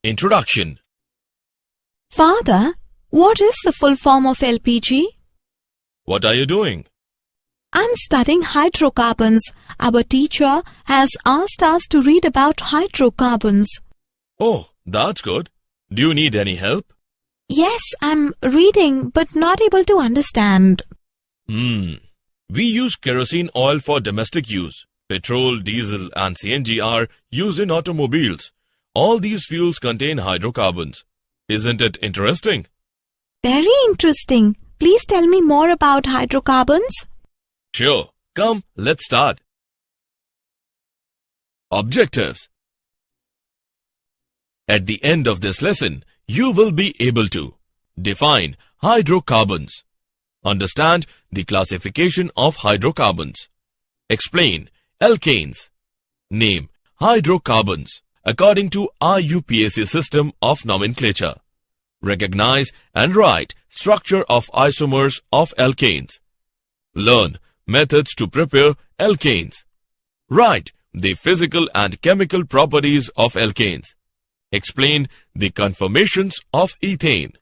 Introduction. Father, what is the full form of LPG? What are you doing? I'm studying hydrocarbons. Our teacher has asked us to read about hydrocarbons. Oh, that's good. Do you need any help? Yes, I'm reading but not able to understand. We use kerosene oil for domestic use. Petrol, diesel and CNG are used in automobiles. All these fuels contain hydrocarbons. Isn't it interesting? Very interesting. Please tell me more about hydrocarbons. Sure. Come, let's start. Objectives. At the end of this lesson, you will be able to define hydrocarbons, understand the classification of hydrocarbons, explain alkanes, name hydrocarbons according to IUPAC system of nomenclature, recognize and write structure of isomers of alkanes, learn methods to prepare alkanes, write the physical and chemical properties of alkanes, explain the conformations of ethane.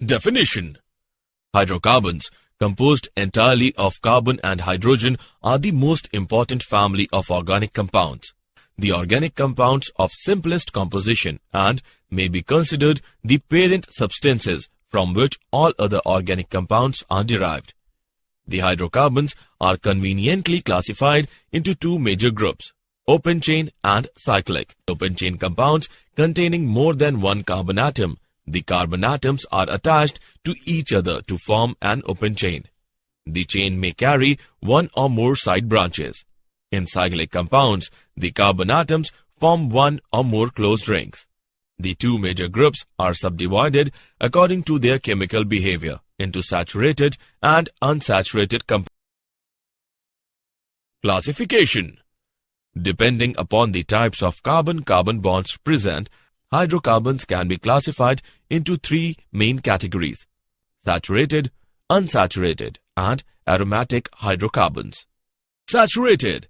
Definition. Hydrocarbons, composed entirely of carbon and hydrogen, are the most important family of organic compounds. The organic compounds of simplest composition and may be considered the parent substances from which all other organic compounds are derived. The hydrocarbons are conveniently classified into two major groups: open chain and cyclic. Open chain compounds containing more than one carbon atom. The carbon atoms are attached to each other to form an open chain. The chain may carry one or more side branches. In cyclic compounds, the carbon atoms form one or more closed rings. The two major groups are subdivided according to their chemical behavior into saturated and unsaturated compounds. Classification. Depending upon the types of carbon-carbon bonds present, hydrocarbons can be classified into three main categories: saturated, unsaturated, and aromatic hydrocarbons. Saturated.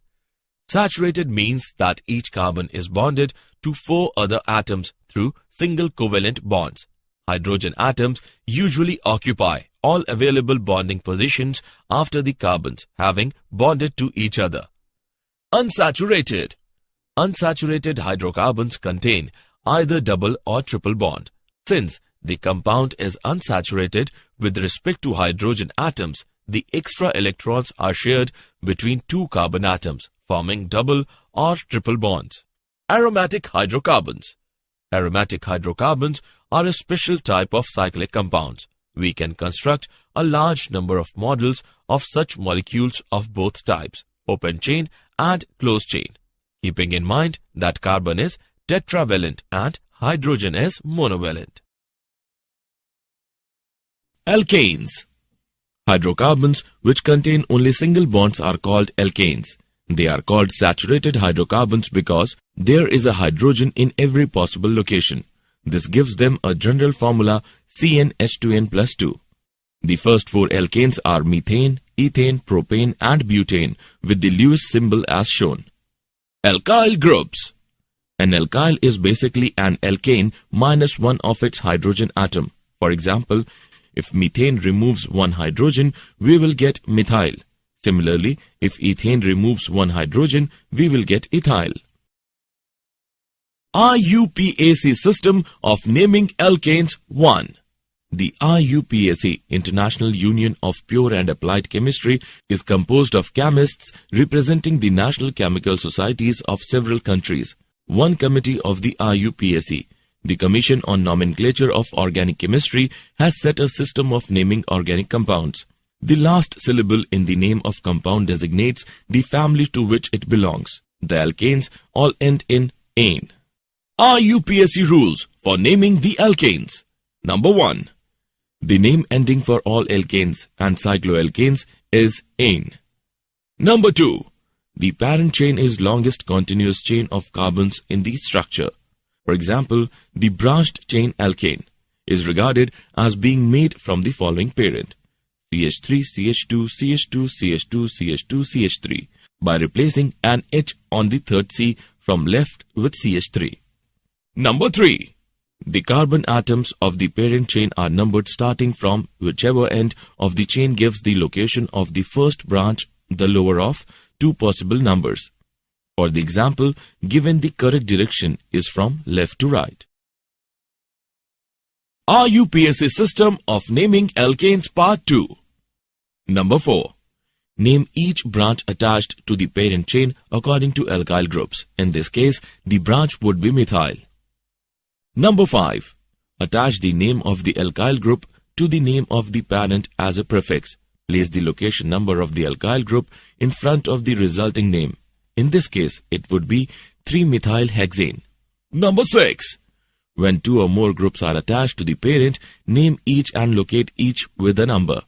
Saturated means that each carbon is bonded to four other atoms through single covalent bonds. Hydrogen atoms usually occupy all available bonding positions after the carbons having bonded to each other. Unsaturated. Unsaturated hydrocarbons contain either double or triple bond. Since the compound is unsaturated with respect to hydrogen atoms, the extra electrons are shared between two carbon atoms, forming double or triple bonds. Aromatic hydrocarbons. Aromatic hydrocarbons are a special type of cyclic compounds. We can construct a large number of models of such molecules of both types, open chain and closed chain, keeping in mind that carbon is tetravalent and hydrogen is monovalent. Alkanes. Hydrocarbons which contain only single bonds are called alkanes. They are called saturated hydrocarbons because there is a hydrogen in every possible location. This gives them a general formula CnH2n+2. The first four alkanes are methane, ethane, propane and butane with the Lewis symbol as shown. Alkyl groups. An alkyl is basically an alkane minus one of its hydrogen atom. For example, if methane removes one hydrogen, we will get methyl. Similarly, if ethane removes one hydrogen, we will get ethyl. IUPAC system of naming alkanes 1. The IUPAC, International Union of Pure and Applied Chemistry, is composed of chemists representing the national chemical societies of several countries. One committee of the IUPAC, the Commission on Nomenclature of Organic Chemistry, has set a system of naming organic compounds. The last syllable in the name of compound designates the family to which it belongs. The alkanes all end in -ane. IUPAC rules for naming the alkanes. Number 1. The name ending for all alkanes and cycloalkanes is -ane. Number 2. The parent chain is longest continuous chain of carbons in the structure. For example, the branched chain alkane is regarded as being made from the following parent: CH3, CH2, CH2, CH2, CH2, CH3, by replacing an H on the third C from left with CH3. Number 3. The carbon atoms of the parent chain are numbered starting from whichever end of the chain gives the location of the first branch, the lower of two possible numbers. For the example, given the correct direction is from left to right. RUPSA system of naming alkanes part 2. Number 4. Name each branch attached to the parent chain according to alkyl groups. In this case, the branch would be methyl. Number 5. Attach the name of the alkyl group to the name of the parent as a prefix. Place the location number of the alkyl group in front of the resulting name. In this case, it would be 3-methylhexane. Number 6. When two or more groups are attached to the parent, name each and locate each with a number.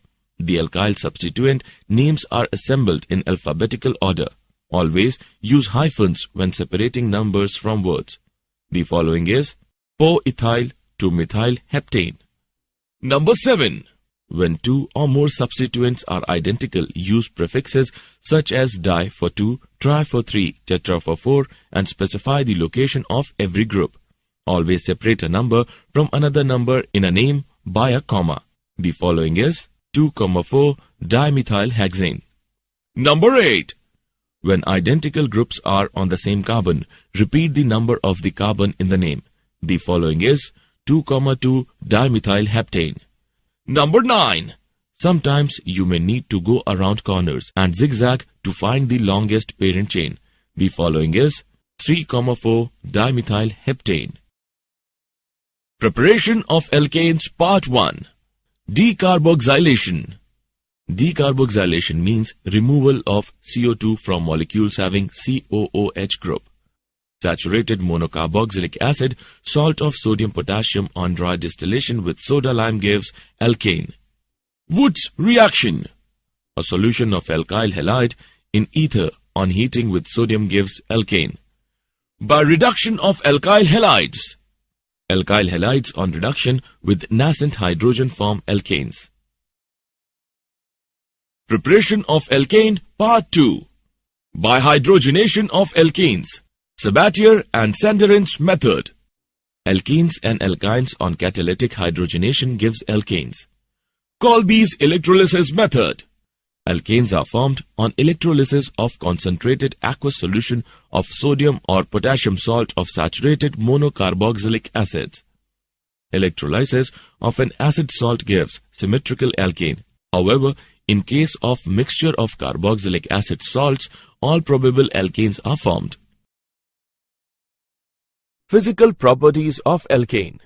The alkyl substituent names are assembled in alphabetical order. Always use hyphens when separating numbers from words. The following is 4-ethyl 2-methylheptane. Number 7. When two or more substituents are identical, use prefixes such as di for 2, tri for 3, tetra for 4 and specify the location of every group. Always separate a number from another number in a name by a comma. The following is 2,4-dimethylhexane. Number 8. When identical groups are on the same carbon, repeat the number of the carbon in the name. The following is 2,2-dimethylheptane. Number 9. Sometimes you may need to go around corners and zigzag to find the longest parent chain. The following is 3,4-dimethylheptane. Preparation of alkanes part 1. Decarboxylation. Decarboxylation means removal of CO2 from molecules having COOH group. Saturated monocarboxylic acid, salt of sodium potassium on dry distillation with soda lime gives alkane. Wood's reaction. A solution of alkyl halide in ether on heating with sodium gives alkane. By reduction of alkyl halides. Alkyl halides on reduction with nascent hydrogen form alkanes. Preparation of alkane part 2. By hydrogenation of alkanes. Sabatier and Sanderin's method. Alkenes and alkynes on catalytic hydrogenation gives alkanes. Kolbe's electrolysis method. Alkanes are formed on electrolysis of concentrated aqueous solution of sodium or potassium salt of saturated monocarboxylic acids. Electrolysis of an acid salt gives symmetrical alkane. However, in case of mixture of carboxylic acid salts, all probable alkanes are formed. Physical properties of alkane.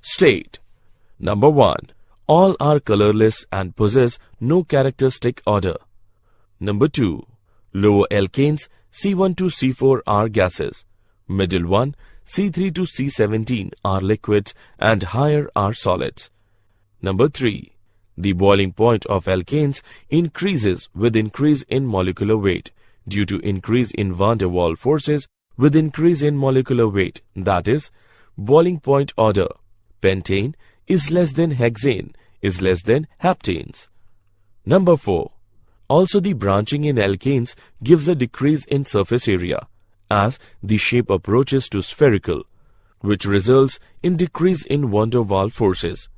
State. Number 1. All are colorless and possess no characteristic odor. Number 2. Lower alkanes C1 to C4 are gases. Middle one C3 to C17 are liquids and higher are solids. Number 3. The boiling point of alkanes increases with increase in molecular weight due to increase in van der Waals forces with increase in molecular weight, that is, boiling point order. Pentane is less than hexane is less than heptanes. Number 4. Also the branching in alkanes gives a decrease in surface area as the shape approaches to spherical, which results in decrease in van der Waals forces.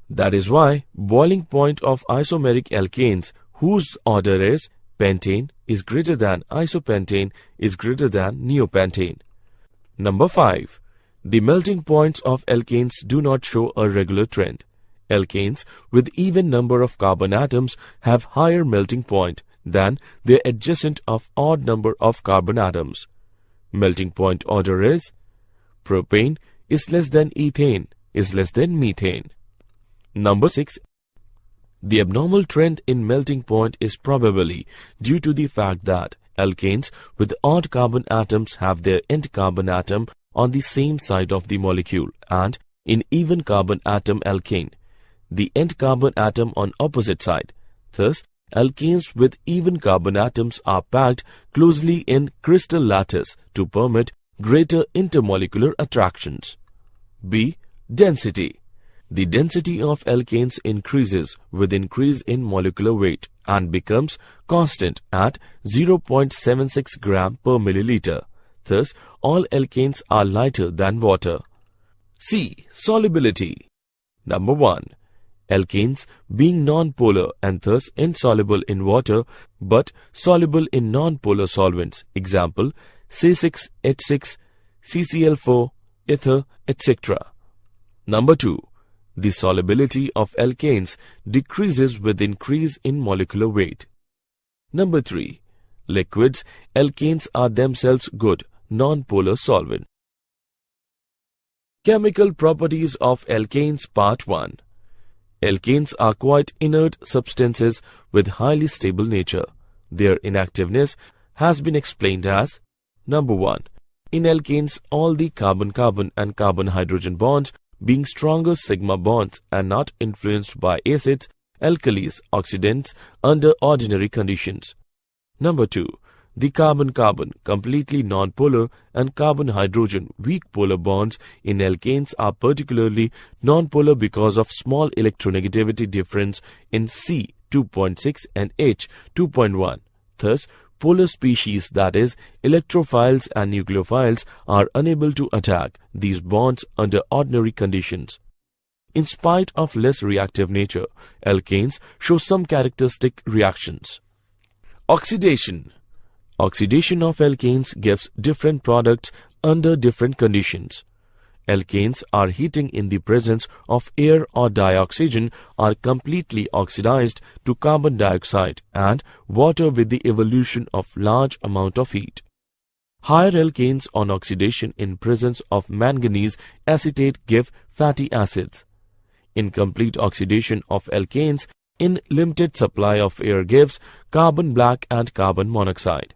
That is why boiling point of isomeric alkanes whose order is pentane is greater than isopentane is greater than neopentane. Number 5. The melting points of alkanes do not show a regular trend. Alkanes with even number of carbon atoms have higher melting point than their adjacent of odd number of carbon atoms. Melting point order is propane is less than ethane is less than methane. Number 6. The abnormal trend in melting point is probably due to the fact that alkanes with odd carbon atoms have their end carbon atom on the same side of the molecule, and in even carbon atom alkane, the end carbon atom on opposite side. Thus, alkanes with even carbon atoms are packed closely in crystal lattice to permit greater intermolecular attractions. B. Density. The density of alkanes increases with increase in molecular weight and becomes constant at 0.76 gram per milliliter. Thus, all alkanes are lighter than water. C. Solubility. Number 1. Alkanes being non-polar and thus insoluble in water but soluble in non-polar solvents. Example, C6H6, CCl4, ether, etc. Number 2. The solubility of alkanes decreases with increase in molecular weight. Number 3. Liquids, alkanes are themselves good, non-polar solvent. Chemical properties of alkanes Part 1. Alkanes are quite inert substances with highly stable nature. Their inactiveness has been explained as: Number 1. In alkanes, all the carbon-carbon and carbon-hydrogen bonds being stronger sigma bonds and not influenced by acids, alkalis, oxidants under ordinary conditions. Number 2. The carbon-carbon completely non-polar and carbon-hydrogen weak polar bonds in alkanes are particularly non-polar because of small electronegativity difference in C 2.6 and H 2.1. Thus, polar species, that is, electrophiles and nucleophiles, are unable to attack these bonds under ordinary conditions. In spite of less reactive nature, alkanes show some characteristic reactions. Oxidation. Oxidation of alkanes gives different products under different conditions. Alkanes are heating in the presence of air or dioxygen are completely oxidized to carbon dioxide and water with the evolution of large amount of heat. Higher alkanes on oxidation in presence of manganese acetate give fatty acids. Incomplete oxidation of alkanes in limited supply of air gives carbon black and carbon monoxide.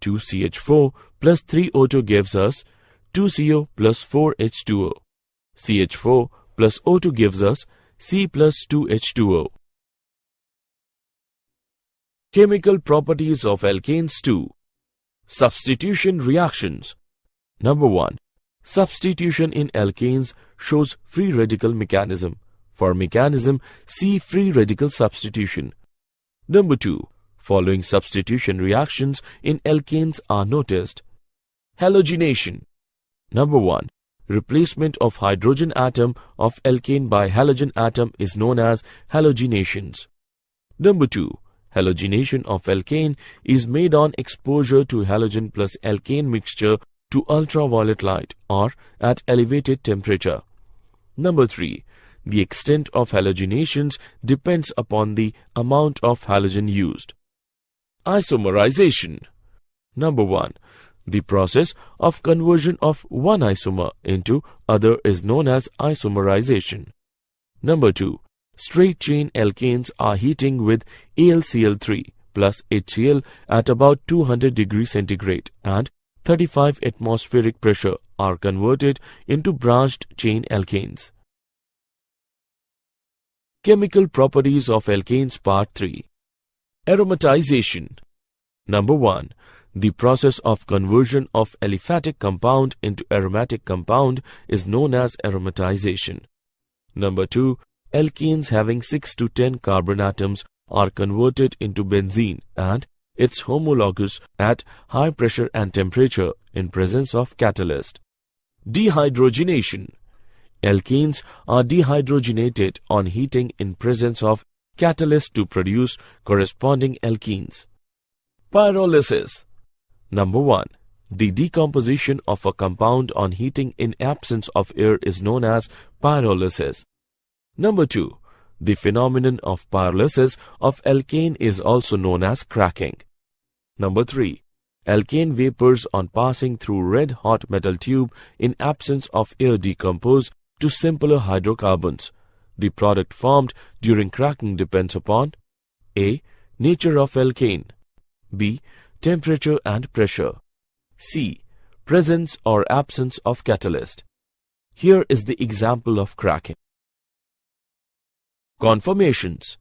2CH4 plus 3O2 gives us 2CO plus 4H2O. CH4 plus O2 gives us C plus 2H2O. Chemical properties of alkanes 2. Substitution reactions. Number 1. Substitution in alkanes shows free radical mechanism. For mechanism, see free radical substitution. Number 2. Following substitution reactions in alkanes are noticed. Halogenation. Number 1. Replacement of hydrogen atom of alkane by halogen atom is known as halogenations. Number 2. Halogenation of alkane is made on exposure to halogen plus alkane mixture to ultraviolet light or at elevated temperature. Number 3. The extent of halogenations depends upon the amount of halogen used. Isomerization. Number 1. The process of conversion of one isomer into other is known as isomerization. Number 2. Straight chain alkanes are heating with AlCl3 plus HCl at about 200 degrees centigrade and 35 atmospheric pressure are converted into branched chain alkanes. Chemical properties of alkanes Part 3. Aromatization. Number 1. The process of conversion of aliphatic compound into aromatic compound is known as aromatization. Number 2. Alkanes having 6 to 10 carbon atoms are converted into benzene and its homologous at high pressure and temperature in presence of catalyst. Dehydrogenation. Alkanes are dehydrogenated on heating in presence of catalyst to produce corresponding alkenes. Pyrolysis. Number 1. The decomposition of a compound on heating in absence of air is known as pyrolysis. Number 2. The phenomenon of pyrolysis of alkane is also known as cracking. Number 3. Alkane vapors on passing through red-hot metal tube in absence of air decompose to simpler hydrocarbons. The product formed during cracking depends upon A. Nature of alkane, B. Temperature and pressure, C. Presence or absence of catalyst. Here is the example of cracking. Conformations.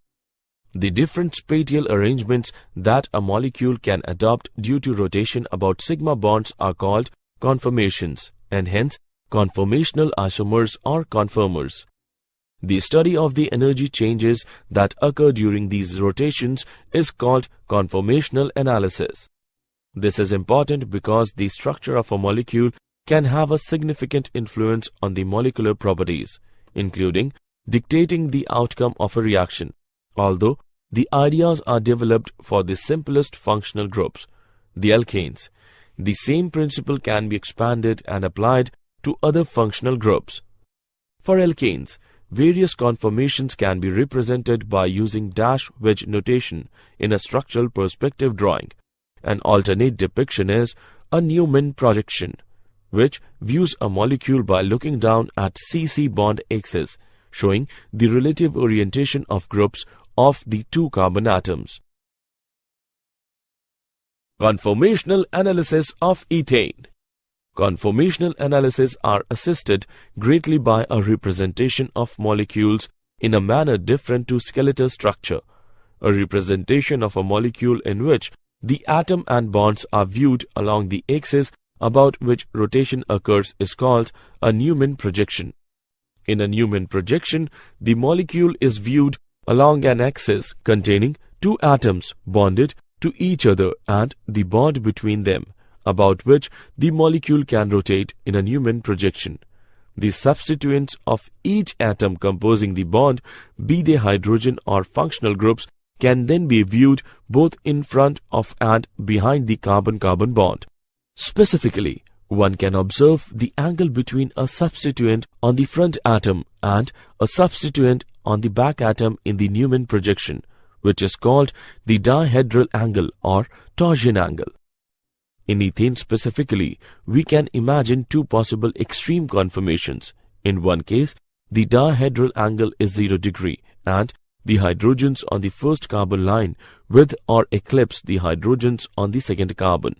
The different spatial arrangements that a molecule can adopt due to rotation about sigma bonds are called conformations and hence conformational isomers or conformers. The study of the energy changes that occur during these rotations is called conformational analysis. This is important because the structure of a molecule can have a significant influence on the molecular properties, including dictating the outcome of a reaction. Although the ideas are developed for the simplest functional groups, the alkanes, the same principle can be expanded and applied to other functional groups. For alkanes, various conformations can be represented by using dash wedge notation in a structural perspective drawing. An alternate depiction is a Newman projection, which views a molecule by looking down at CC bond axis, showing the relative orientation of groups of the two carbon atoms. Conformational analysis of ethane. Conformational analyses are assisted greatly by a representation of molecules in a manner different to skeletal structure. A representation of a molecule in which the atom and bonds are viewed along the axis about which rotation occurs is called a Newman projection. In a Newman projection, the molecule is viewed along an axis containing two atoms bonded to each other and the bond between them, about which the molecule can rotate in a Newman projection. The substituents of each atom composing the bond, be they hydrogen or functional groups, can then be viewed both in front of and behind the carbon-carbon bond. Specifically, one can observe the angle between a substituent on the front atom and a substituent on the back atom in the Newman projection, which is called the dihedral angle or torsion angle. In ethane specifically, we can imagine two possible extreme conformations. In one case, the dihedral angle is 0 degree and the hydrogens on the first carbon line with or eclipse the hydrogens on the second carbon.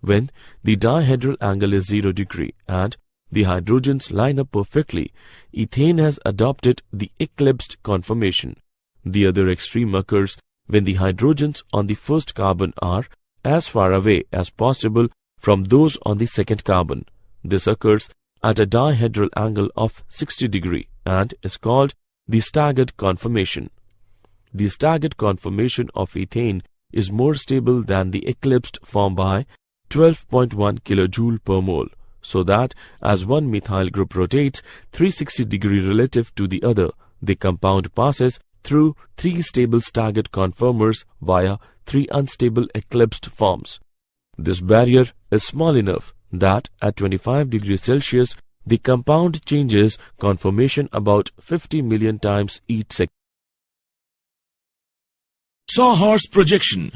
When the dihedral angle is 0 degree and the hydrogens line up perfectly, ethane has adopted the eclipsed conformation. The other extreme occurs when the hydrogens on the first carbon are as far away as possible from those on the second carbon. This occurs at a dihedral angle of 60 degree and is called the staggered conformation. The staggered conformation of ethane is more stable than the eclipsed form by 12.1 kJ per mole, so that as one methyl group rotates 360 degree relative to the other, the compound passes through 3 stable staggered conformers via 3 unstable eclipsed forms. This barrier is small enough that at 25 degrees Celsius, the compound changes conformation about 50 million times each second. Sawhorse projection.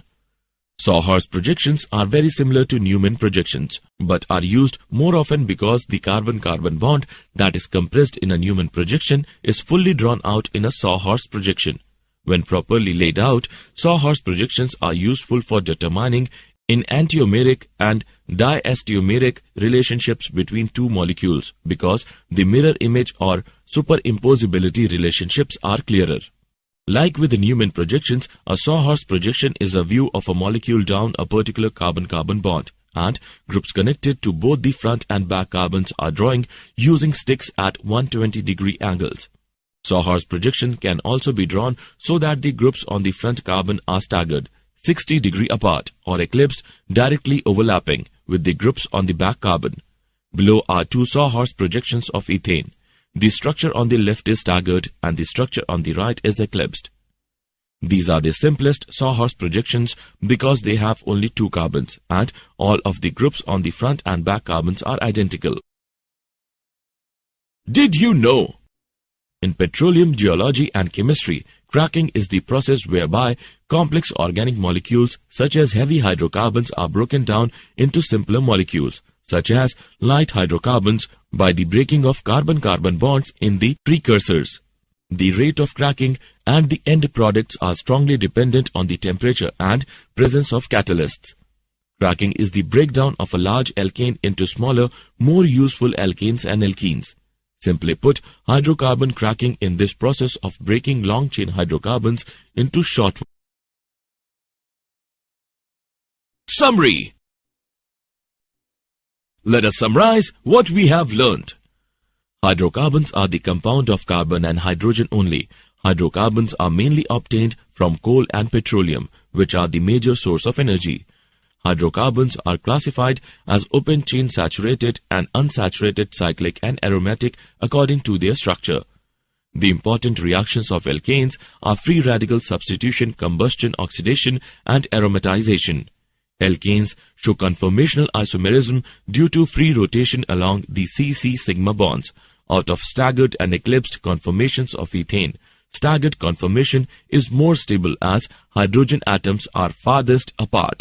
Sawhorse projections are very similar to Newman projections, but are used more often because the carbon-carbon bond that is compressed in a Newman projection is fully drawn out in a Sawhorse projection. When properly laid out, Sawhorse projections are useful for determining enantiomeric and diastereomeric relationships between two molecules because the mirror image or superimposability relationships are clearer. Like with the Newman projections, a Sawhorse projection is a view of a molecule down a particular carbon-carbon bond, and groups connected to both the front and back carbons are drawing using sticks at 120 degree angles. Sawhorse projection can also be drawn so that the groups on the front carbon are staggered 60 degree apart or eclipsed, directly overlapping with the groups on the back carbon. Below are two Sawhorse projections of ethane. The structure on the left is staggered and the structure on the right is eclipsed. These are the simplest Sawhorse projections because they have only two carbons and all of the groups on the front and back carbons are identical. Did you know? In petroleum geology and chemistry, cracking is the process whereby complex organic molecules such as heavy hydrocarbons are broken down into simpler molecules, such as light hydrocarbons, by the breaking of carbon-carbon bonds in the precursors. The rate of cracking and the end products are strongly dependent on the temperature and presence of catalysts. Cracking is the breakdown of a large alkane into smaller, more useful alkanes and alkenes. Simply put, hydrocarbon cracking in this process of breaking long-chain hydrocarbons into short. Summary. Let us summarize what we have learned. Hydrocarbons are the compound of carbon and hydrogen only. Hydrocarbons are mainly obtained from coal and petroleum, which are the major source of energy. Hydrocarbons are classified as open-chain saturated and unsaturated cyclic and aromatic according to their structure. The important reactions of alkanes are free radical substitution, combustion, oxidation, and aromatization. Alkanes show conformational isomerism due to free rotation along the C-C sigma bonds out of staggered and eclipsed conformations of ethane. Staggered conformation is more stable as hydrogen atoms are farthest apart.